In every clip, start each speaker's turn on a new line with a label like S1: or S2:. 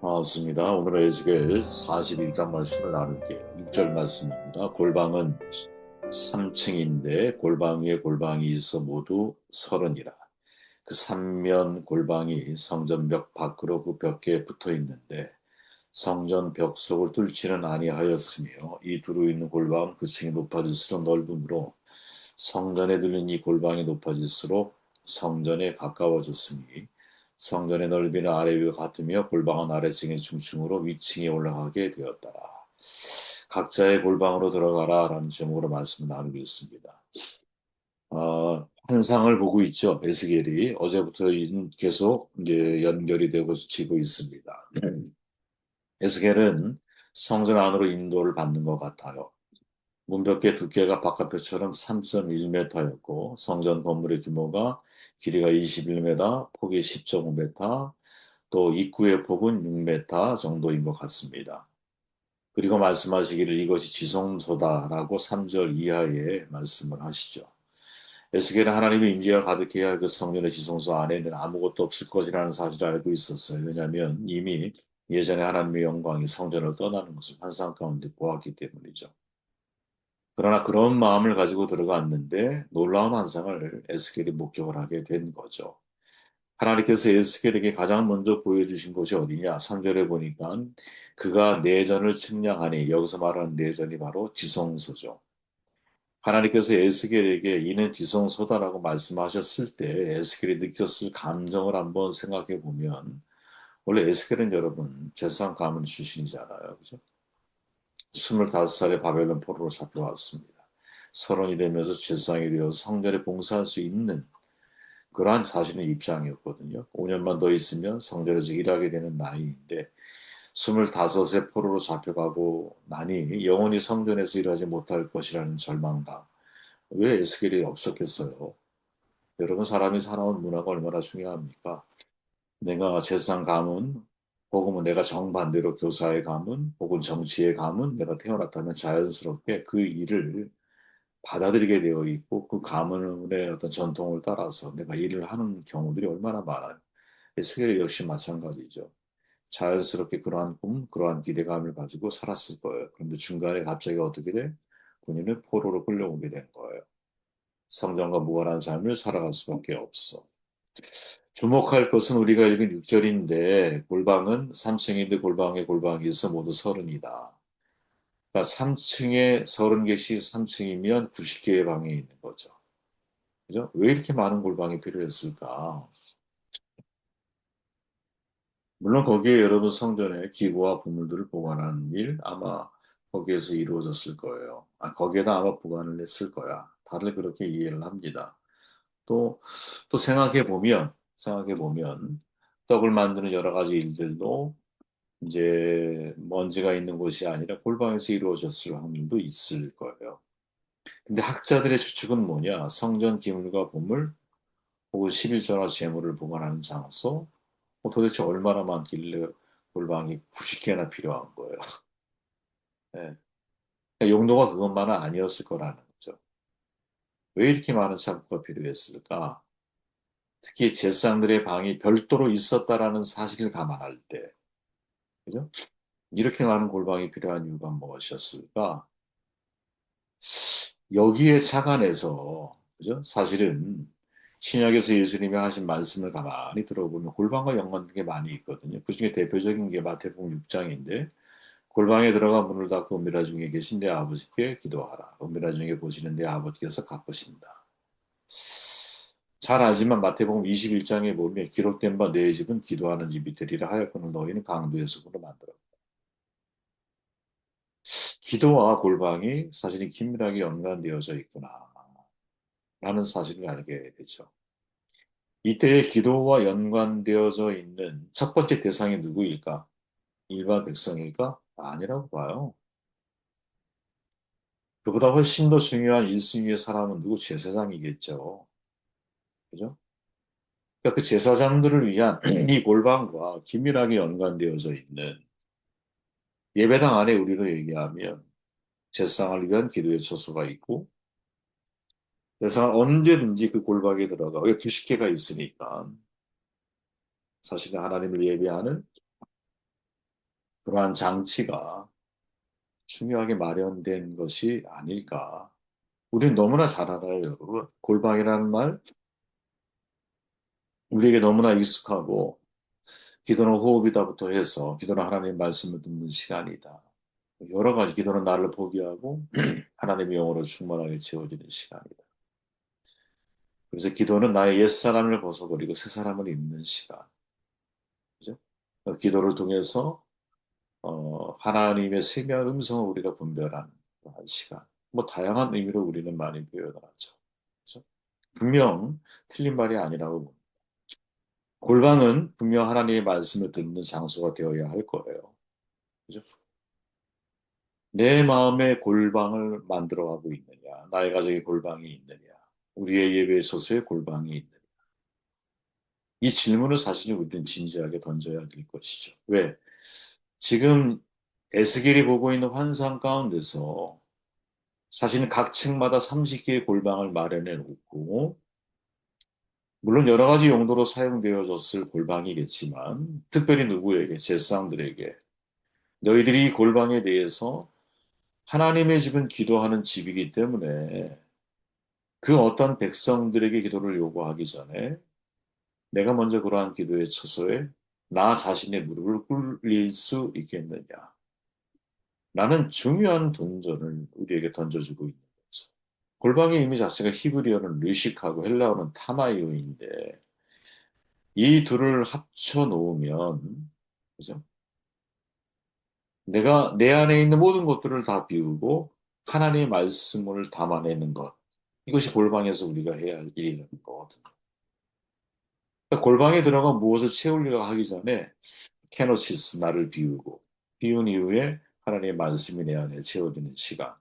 S1: 반갑습니다. 오늘은 에스겔 41장 말씀을 나눌게요. 6절 말씀입니다. 골방은 3층인데 골방 위에 골방이 있어 모두 30이라. 그 3면 골방이 성전 벽 밖으로 그 벽에 붙어 있는데 성전 벽 속을 뚫지는 아니하였으며 이 두루 있는 골방은 그 층이 높아질수록 넓음으로 성전에 들린 이 골방이 높아질수록 성전에 가까워졌으니 성전의 넓이는 아래 위와 같으며 골방은 아래층의 중층으로 위층에 올라가게 되었더라. 각자의 골방으로 들어가라 라는 제목으로 말씀을 나누겠습니다. 환상을 보고 있죠. 에스겔이 어제부터 계속 이제 연결이 되고 지고 있습니다. 에스겔은 성전 안으로 인도를 받는 것 같아요. 문벽의 두께가 바깥벽처럼 3.1m였고 성전 건물의 규모가 길이가 21m, 폭이 10.5m, 또 입구의 폭은 6m 정도인 것 같습니다. 그리고 말씀하시기를 이것이 지성소다라고 3절 이하에 말씀을 하시죠. 에스겔은 하나님의 임재가 가득해야 할 그 성전의 지성소 안에는 아무것도 없을 것이라는 사실을 알고 있었어요. 왜냐하면 이미 예전에 하나님의 영광이 성전을 떠나는 것을 환상 가운데 보았기 때문이죠. 그러나 그런 마음을 가지고 들어갔는데 놀라운 환상을 에스겔이 목격을 하게 된 거죠. 하나님께서 에스겔에게 가장 먼저 보여주신 곳이 어디냐? 3절에 보니까 그가 내전을 측량하니 여기서 말하는 내전이 바로 지성소죠. 하나님께서 에스겔에게 이는 지성소다라고 말씀하셨을 때 에스겔이 느꼈을 감정을 한번 생각해 보면 원래 에스겔은 여러분 제사장 가문 출신이잖아요. 그죠? 25살에 바벨론 포로로 잡혀왔습니다. 서른이 되면서 제사장이 되어서 성전에 봉사할 수 있는 그러한 자신의 입장이었거든요. 5년만 더 있으면 성전에서 일하게 되는 나이인데 25세 포로로 잡혀가고 나니 영원히 성전에서 일하지 못할 것이라는 절망감. 왜 에스겔이 없었겠어요? 여러분 사람이 살아온 문화가 얼마나 중요합니까? 내가 제사장 가문 혹은 내가 정반대로 교사의 가문 혹은 정치의 가문 내가 태어났다면 자연스럽게 그 일을 받아들이게 되어 있고 그 가문의 어떤 전통을 따라서 내가 일을 하는 경우들이 얼마나 많아요. 에스겔 역시 마찬가지죠. 자연스럽게 그러한 꿈, 그러한 기대감을 가지고 살았을 거예요. 그런데 중간에 갑자기 어떻게 돼? 군인을 포로로 끌려오게 된 거예요. 성전과 무관한 삶을 살아갈 수밖에 없어. 주목할 것은 우리가 읽은 6절인데 골방은 3층인데 골방에 골방이 있어 모두 30이다. 그러니까 3층에 30개씩 3층이면 90개의 방이 있는 거죠. 그죠? 왜 이렇게 많은 골방이 필요했을까? 물론 거기에 여러분 성전에 기구와 보물들을 보관하는 일 아마 거기에서 이루어졌을 거예요. 거기에다 아마 보관을 했을 거야. 다들 그렇게 이해를 합니다. 또, 또 생각해 보면 떡을 만드는 여러 가지 일들도 이제 먼지가 있는 곳이 아니라 골방에서 이루어졌을 확률도 있을 거예요. 근데 학자들의 추측은 뭐냐? 성전 기물과 보물 혹은 11조나 재물을 보관하는 장소 도대체 얼마나 많길래 골방이 90개나 필요한 거예요. 예. 그러니까 용도가 그것만은 아니었을 거라는 거죠. 왜 이렇게 많은 창고가 필요했을까? 특히 제사장들의 방이 별도로 있었다라는 사실을 감안할 때, 그죠? 이렇게 많은 골방이 필요한 이유가 무엇이었을까? 여기에 착안해서, 그죠? 사실은 신약에서 예수님이 하신 말씀을 가만히 들어보면 골방과 연관된 게 많이 있거든요. 그 중에 대표적인 게 마태복음 6장인데 골방에 들어가 문을 닫고 은밀한 중에 계신 내 아버지께 기도하라. 은밀한 중에 보시는 내 아버지께서 갚으신다. 잘 알지만 마태복음 21장에 보면 기록된 바 내 집은 기도하는 집이 되리라 하였거늘 너희는 강도의 숲으로 만들어. 기도와 골방이 사실은 긴밀하게 연관되어져 있구나. 라는 사실을 알게 되죠. 이때의 기도와 연관되어져 있는 첫 번째 대상이 누구일까? 일반 백성일까? 아니라고 봐요. 그보다 훨씬 더 중요한 1순위의 사람은 누구? 제사장이겠죠. 그죠? 그러니까 그 제사장들을 위한 이 골방과 긴밀하게 연관되어져 있는 예배당 안에 우리로 얘기하면 제사장을 위한 기도의 처소가 있고 제사장은 언제든지 그 골방에 들어가 왜 90개가 있으니까 사실은 하나님을 예배하는 그러한 장치가 중요하게 마련된 것이 아닐까. 우리는 너무나 잘 알아요, 여러분. 골방이라는 말, 우리에게 너무나 익숙하고, 기도는 호흡이다부터 해서, 기도는 하나님의 말씀을 듣는 시간이다. 여러 가지 기도는 나를 포기하고, 하나님의 영으로 충만하게 채워지는 시간이다. 그래서 기도는 나의 옛사람을 벗어버리고 새 사람을 입는 시간. 그죠? 기도를 통해서 하나님의 세미한 음성을 우리가 분별하는 그러한 시간. 뭐 다양한 의미로 우리는 많이 표현을 하죠. 그죠? 분명 틀린 말이 아니라고 봅니다. 골방은 분명 하나님의 말씀을 듣는 장소가 되어야 할 거예요. 그죠? 내 마음의 골방을 만들어가고 있느냐, 나의 가정의 골방이 있느냐, 우리의 예배 소수의 골방이 있느냐. 이 질문을 사실 우리는 진지하게 던져야 될 것이죠. 왜? 지금 에스겔이 보고 있는 환상 가운데서 사실은 각 층마다 30개의 골방을 마련해 놓고, 물론 여러 가지 용도로 사용되어졌을 골방이겠지만, 특별히 누구에게, 제사장들에게, 너희들이 이 골방에 대해서 하나님의 집은 기도하는 집이기 때문에 그 어떤 백성들에게 기도를 요구하기 전에 내가 먼저 그러한 기도의 처소에 나 자신의 무릎을 꿇릴 수 있겠느냐. 라는 중요한 동전을 우리에게 던져주고 있는 거죠. 골방의 의미 자체가 히브리어는 르식하고 헬라어는 타마이오인데 이 둘을 합쳐 놓으면 그죠? 내가 내 안에 있는 모든 것들을 다 비우고 하나님의 말씀을 담아내는 것. 이것이 골방에서 우리가 해야 할 일이라는 거거든요. 그러니까 골방에 들어가 무엇을 채우려고 하기 전에 케노시스 나를 비우고 비운 이후에 하나님의 말씀이 내 안에 채워지는 시간.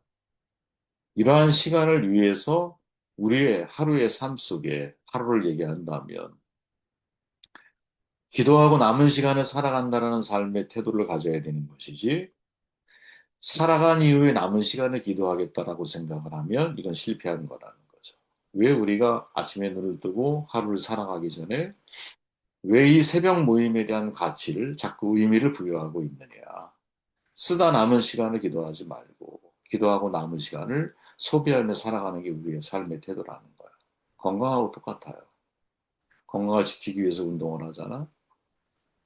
S1: 이러한 시간을 위해서 우리의 하루의 삶 속에 하루를 얘기한다면 기도하고 남은 시간을 살아간다는 삶의 태도를 가져야 되는 것이지 살아간 이후에 남은 시간을 기도하겠다라고 생각을 하면 이건 실패한 거라는 거죠. 왜 우리가 아침에 눈을 뜨고 하루를 살아가기 전에 왜 이 새벽 모임에 대한 가치를 자꾸 의미를 부여하고 있느냐. 쓰다 남은 시간을 기도하지 말고 기도하고 남은 시간을 소비하며 살아가는 게 우리의 삶의 태도라는 거야. 건강하고 똑같아요. 건강을 지키기 위해서 운동을 하잖아.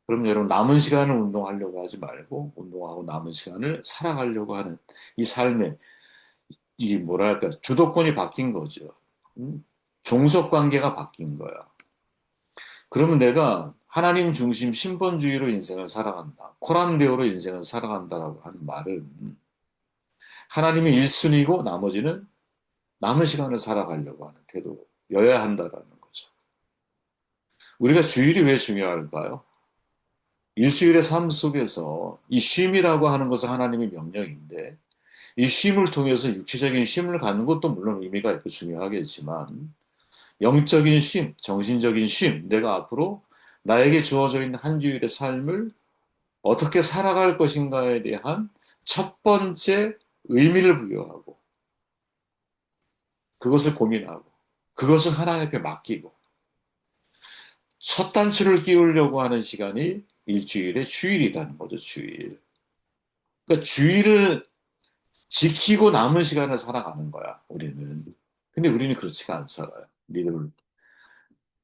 S1: 그럼 여러분 남은 시간을 운동하려고 하지 말고 운동하고 남은 시간을 살아가려고 하는 이 삶의 이 뭐랄까 주도권이 바뀐 거죠. 종속 관계가 바뀐 거야. 그러면 내가 하나님 중심 신본주의로 인생을 살아간다. 코란데오로 인생을 살아간다라고 하는 말은 하나님이 1순위고 나머지는 남은 시간을 살아가려고 하는 태도여야 한다라는 거죠. 우리가 주일이 왜 중요할까요? 일주일의 삶 속에서 이 쉼이라고 하는 것은 하나님의 명령인데 이 쉼을 통해서 육체적인 쉼을 갖는 것도 물론 의미가 있고 중요하겠지만 영적인 쉼, 정신적인 쉼, 내가 앞으로 나에게 주어져 있는 한 주일의 삶을 어떻게 살아갈 것인가에 대한 첫 번째 의미를 부여하고 그것을 고민하고 그것을 하나님 앞에 맡기고 첫 단추를 끼우려고 하는 시간이 일주일의 주일이라는 거죠, 주일. 그러니까 주일을 지키고 남은 시간을 살아가는 거야, 우리는. 근데 우리는 그렇지가 않잖아요.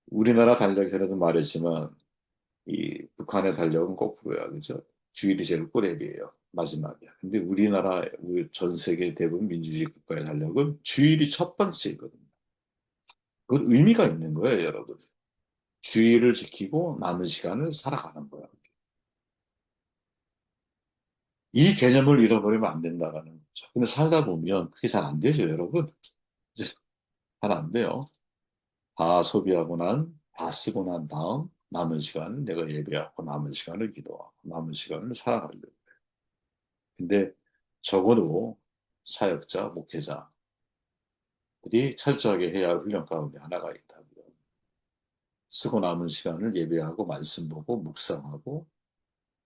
S1: 우리나라 달력에도 말했지만, 이 북한의 달력은 거꾸로야, 그죠? 주일이 제일 꼬레비예요. 마지막이야. 근데 우리 전 세계 대부분 민주주의 국가의 달력은 주일이 첫 번째거든요. 그건 의미가 있는 거예요, 여러분. 주일을 지키고 남은 시간을 살아가는 거야. 이 개념을 잃어버리면 안 된다라는 거죠. 근데 살다 보면 그게 잘 안 되죠, 여러분. 잘 안 돼요. 다 쓰고 난 다음 남은 시간을 내가 예배하고 남은 시간을 기도하고 남은 시간을 살아가려고. 근데 적어도 사역자, 목회자들이 철저하게 해야 할 훈련 가운데 하나가 있다고요. 쓰고 남은 시간을 예배하고 말씀 보고 묵상하고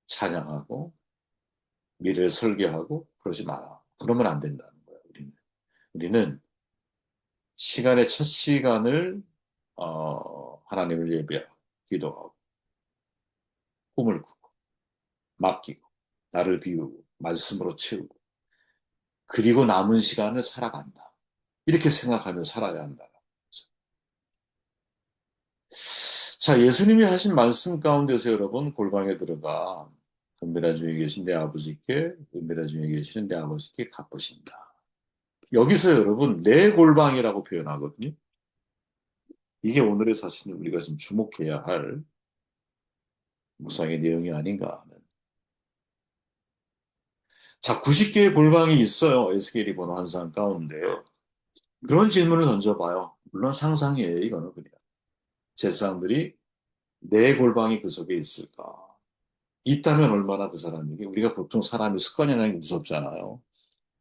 S1: 찬양하고 미래를 설계하고 그러지 마라. 그러면 안 된다는 거예요, 우리는 시간의 첫 시간을 하나님을 예배하고 기도하고 꿈을 꾸고 맡기고 나를 비우고 말씀으로 채우고 그리고 남은 시간을 살아간다. 이렇게 생각하며 살아야 한다. 자, 예수님이 하신 말씀 가운데서 여러분 골방에 들어가 은밀한 중에 계신 내 아버지께 은밀한 중에 계시는 내 아버지께 갚으신다. 여기서 여러분 내 골방이라고 표현하거든요. 이게 오늘의 사실은 우리가 좀 주목해야 할 묵상의 내용이 아닌가 하는. 자, 90개의 골방이 있어요. 에스겔이 본 환상 가운데. 그런 질문을 던져봐요. 물론 상상이에요. 이거는 그냥. 제사장들이 내 골방이 그 속에 있을까? 있다면 얼마나 그 사람에게 우리가 보통 사람이 습관이라는 게 무섭잖아요.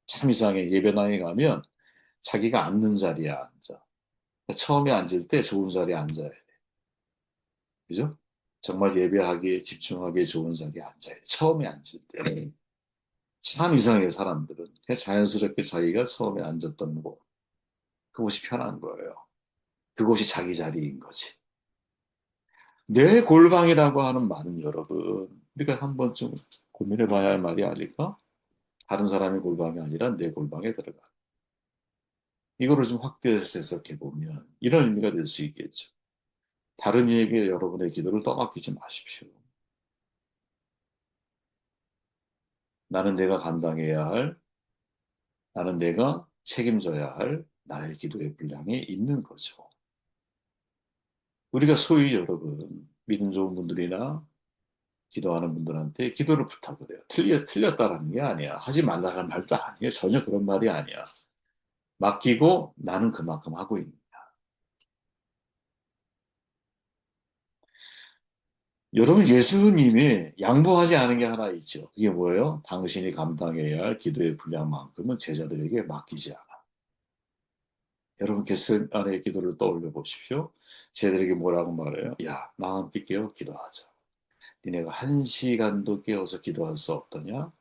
S1: 참 이상해. 예배당에 가면 자기가 앉는 자리에 앉아. 처음에 앉을 때 좋은 자리에 앉아야 돼. 그죠? 정말 예배하기에 집중하기에 좋은 자리에 앉아야 돼. 처음에 앉을 때. 참 이상해, 사람들은. 그냥 자연스럽게 자기가 처음에 앉았던 곳. 그곳이 편한 거예요. 그곳이 자기 자리인 거지. 내 골방이라고 하는 말은 여러분, 우리가 한 번쯤 고민해 봐야 할 말이 아닐까? 다른 사람의 골방이 아니라 내 골방에 들어가. 이거를 좀 확대해서 해석해 보면 이런 의미가 될 수 있겠죠. 다른 이에게 여러분의 기도를 떠맡기지 마십시오. 나는 내가 감당해야 할, 나는 내가 책임져야 할 나의 기도의 분량이 있는 거죠. 우리가 소위 여러분, 믿음 좋은 분들이나 기도하는 분들한테 기도를 부탁을 해요. 틀렸다라는 게 아니야. 하지 말라는 말도 아니에요. 전혀 그런 말이 아니야. 맡기고 나는 그만큼 하고 있는. 여러분, 예수님이 양보하지 않은 게 하나 있죠. 그게 뭐예요? 당신이 감당해야 할 기도의 분량만큼은 제자들에게 맡기지 않아. 여러분, 겟세마네의 기도를 떠올려 보십시오. 제자들에게 뭐라고 말해요? 야, 나와 함께 깨어 기도하자. 니네가 1시간도 깨어서 기도할 수 없더냐?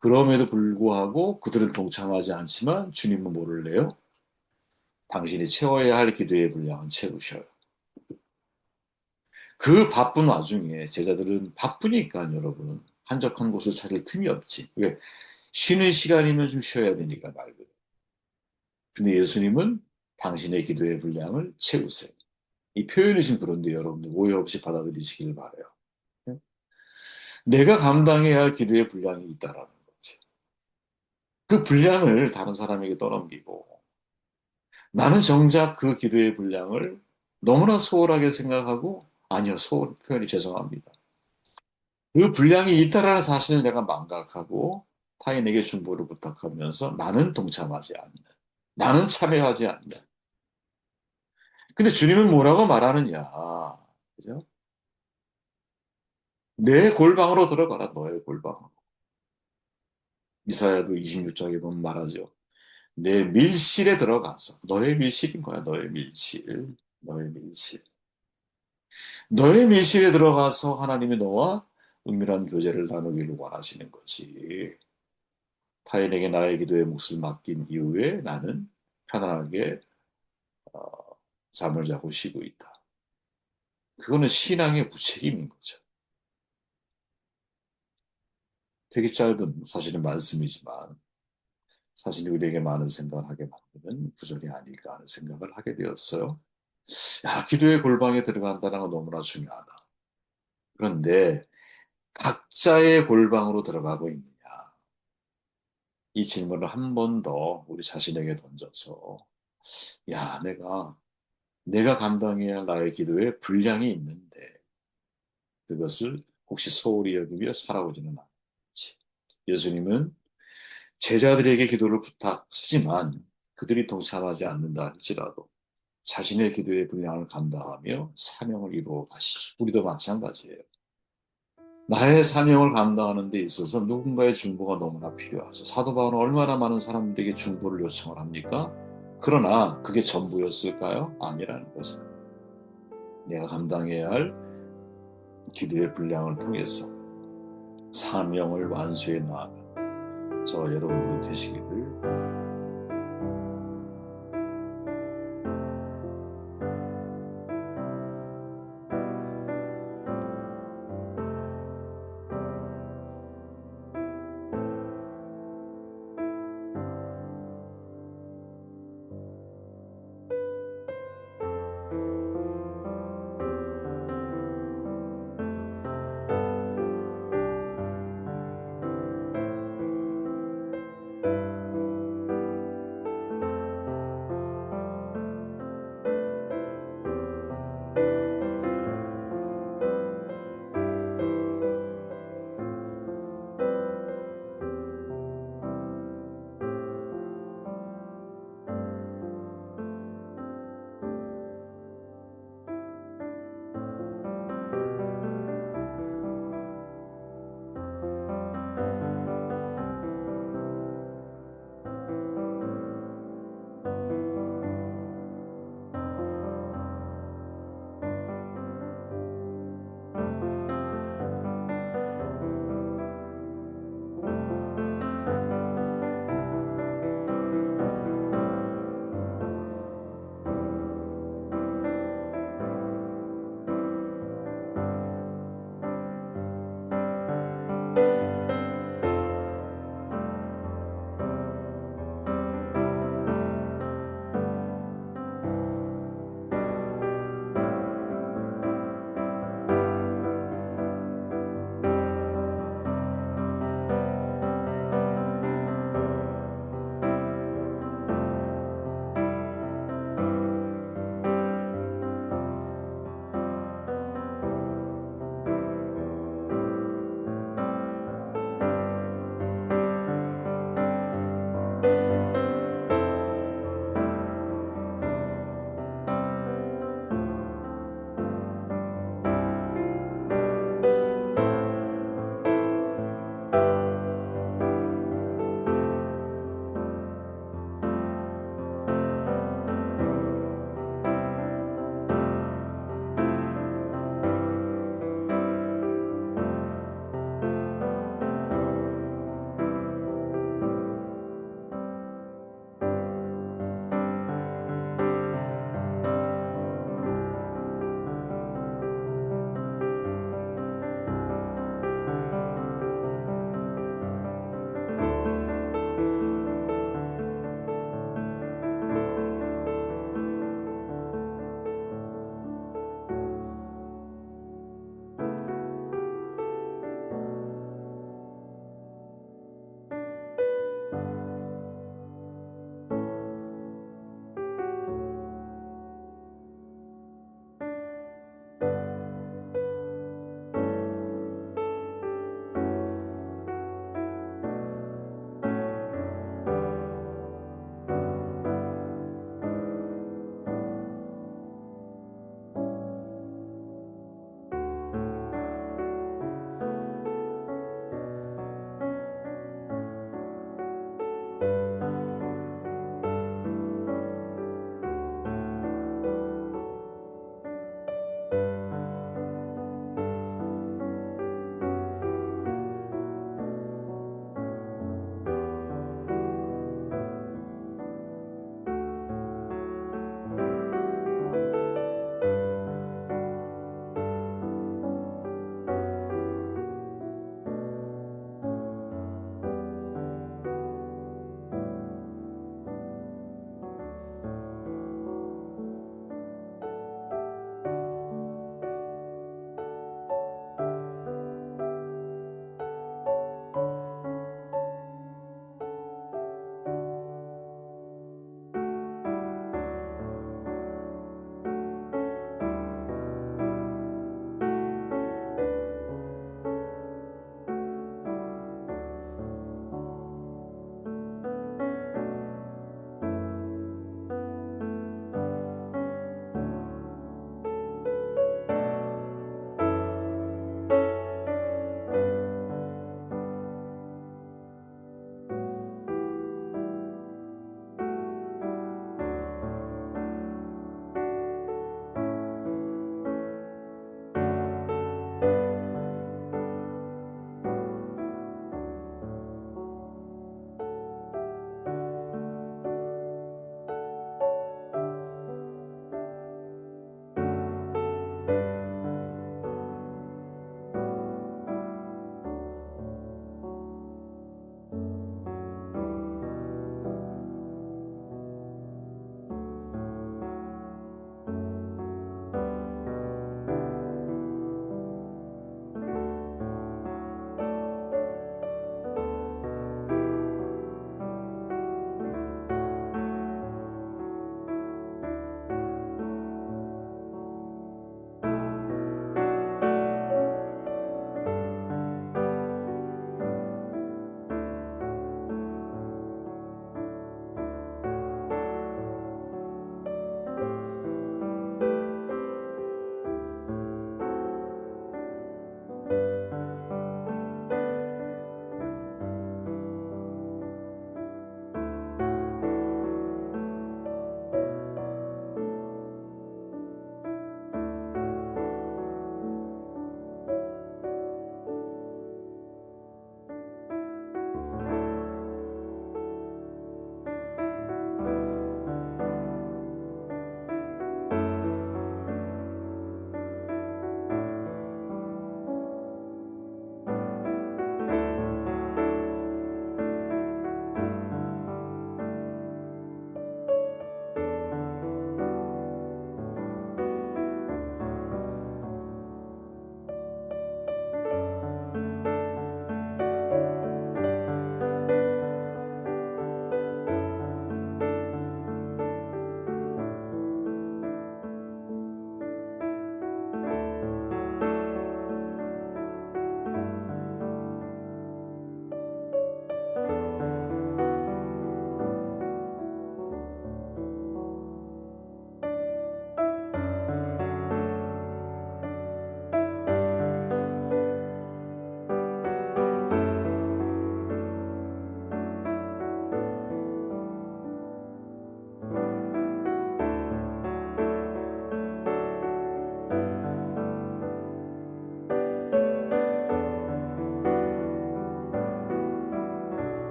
S1: 그럼에도 불구하고 그들은 동참하지 않지만 주님은 뭐를 내요? 당신이 채워야 할 기도의 분량은 채우셔요. 그 바쁜 와중에 제자들은 바쁘니까 여러분 한적한 곳을 찾을 틈이 없지. 왜? 쉬는 시간이면 좀 쉬어야 되니까 말고. 근데 예수님은 당신의 기도의 분량을 채우세요. 이 표현이 지금 그런데 여러분들 오해 없이 받아들이시길 바래요. 내가 감당해야 할 기도의 분량이 있다라는 거지. 그 분량을 다른 사람에게 떠넘기고 나는 정작 그 기도의 분량을 너무나 소홀하게 생각하고 아니요, 소홀 표현이 죄송합니다. 그 분량이 있다라는 사실을 내가 망각하고 타인에게 중보를 부탁하면서 나는 동참하지 않는, 나는 참여하지 않는. 근데 주님은 뭐라고 말하느냐? 그죠? 내 골방으로 들어가라, 너의 골방으로. 이사야도 26장에 보면 말하죠. 내 밀실에 들어가서, 너의 밀실인 거야, 너의 밀실. 너의 밀실. 너의 밀실에 들어가서 하나님이 너와 은밀한 교제를 나누기를 원하시는 거지. 타인에게 나의 기도에 몫을 맡긴 이후에 나는 편안하게 어, 잠을 자고 쉬고 있다. 그거는 신앙의 무책임인 거죠. 되게 짧은 사실은 말씀이지만 사실 우리에게 많은 생각을 하게 만드는 구절이 아닐까 하는 생각을 하게 되었어요. 야, 기도의 골방에 들어간다는 건 너무나 중요하다. 그런데 각자의 골방으로 들어가고 있느냐? 이 질문을 한 번 더 우리 자신에게 던져서 야, 내가 감당해야 할 나의 기도에 분량이 있는데 그것을 혹시 소홀히 여기며 살아오지는 않지. 예수님은 제자들에게 기도를 부탁하지만 그들이 동참하지 않는다 할지라도 자신의 기도의 분량을 감당하며 사명을 이루어 가시. 우리도 마찬가지예요. 나의 사명을 감당하는 데 있어서 누군가의 중보가 너무나 필요하죠. 사도 바울은 얼마나 많은 사람들에게 중보를 요청을 합니까? 그러나 그게 전부였을까요? 아니라는 거죠. 내가 감당해야 할 기도의 분량을 통해서 사명을 완수해 나가는 저 여러분들이 되시기를